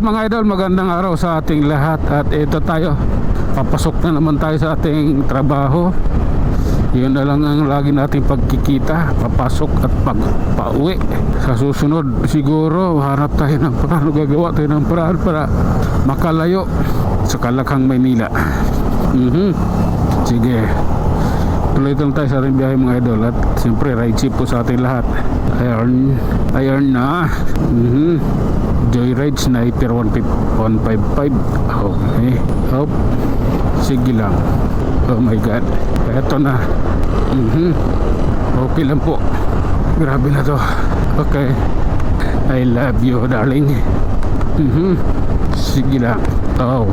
mga idol, magandang araw sa ating lahat. At ito tayo, papasok na naman tayo sa ating trabaho. Yun na lang ang lagi nating pagkikita, papasok at pauwi. Sa susunod siguro hanap tayo ng paraan, gagawa tayo ng paraan para makalayo sa Kalakhang, Maynila. Sige, tuloy lang tayo sa ating biyahe mga idol. At siyempre ride ship po sa ating lahat. Ayun na. Joyride Sniper 155. Okay, hop, sige lang. Oh my god, eto na. Okay lang po, grabe na to. Okay, I love you darling. Sige lang. Oh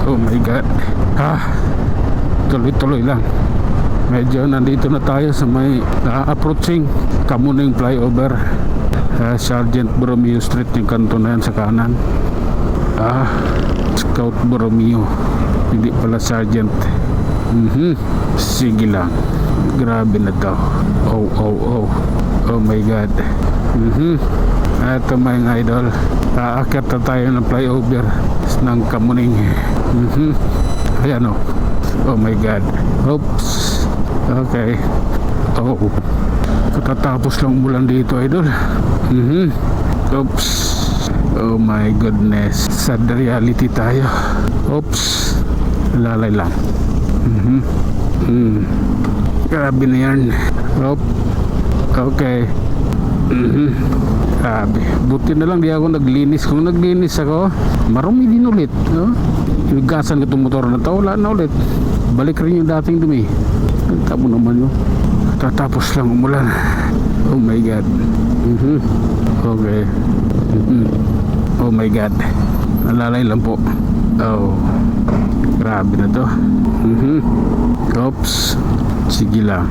my god. Tuloy lang. Medyo nandito na tayo sa may approaching Kamuning flyover. Sergeant Borromeo Street yung kanto na yan sa kanan. Scout Borromeo, hindi pala Sergeant. Sige lang, grabe na to. Oh my god. Eto mga idol, aakyat na tayo ng flyover ng Kamuning. Ayan o. Oh my god. Oops. Okay. Katatapos lang umulan dito idol. Oops. Oh my goodness, sad reality tayo. Oops, lalay lang. Grabe na yan. Okay. Grabe, buti na lang di ako naglinis. Kung naglinis ako, marumi din ulit, no? Hinugasan ko itong motor na to, wala na ulit. Balik rin yung dating dumi. Tabo naman yun. Tatapos lang umulan. Oh my god. Okay. Oh my god, nalalay lang po. Grabe na to. Oops, sige lang.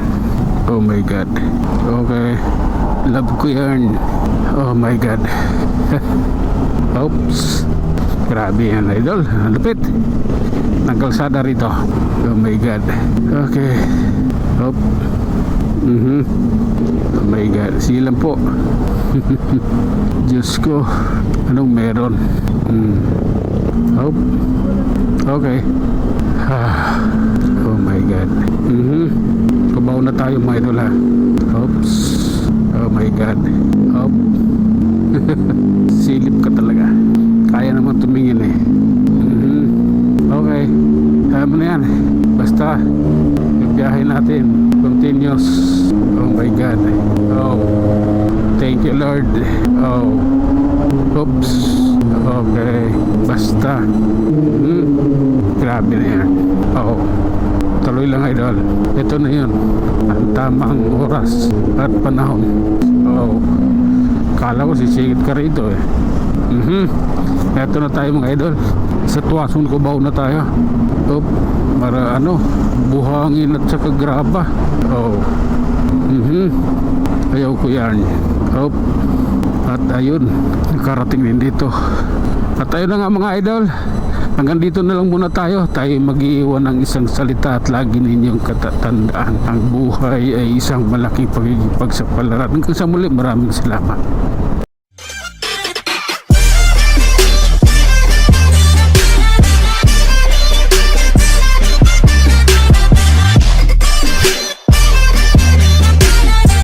Oh my god. Okay, love ko yan. Oh my god. Oops, grabe yan idol, lupit ng kalsada rito. Oh my god. Okay. Oh my god, sige lang po. Diyos ko, anong meron? Okay. Oh my god. Kubaw na tayo mga idol ha. Oops. Oh my god. Silip ka talaga. Kaya naman tumingin eh. Okay, kaya mo na yan. Basta yung biyahe natin continuous. Oh my god. Thank you Lord. Oops. Okay, basta. Grabe na yan. Tuloy lang idol. Ito na yun, ang tamang oras at panahon. Kala ko sisigit ka rito eh. Ito na tayo mga idol. Sa Tuason Cubao na tayo. Para buhangin at saka graba. Ayaw ko yan. At ayun, nakarating din dito. At ayun na nga mga idol, hanggang dito na lang muna tayo. Tayo mag-iiwan ng isang salita at lagi ninyong katatandaan, ang buhay ay isang malaking pagsapalaran. Hanggang sa muli, maraming salamat.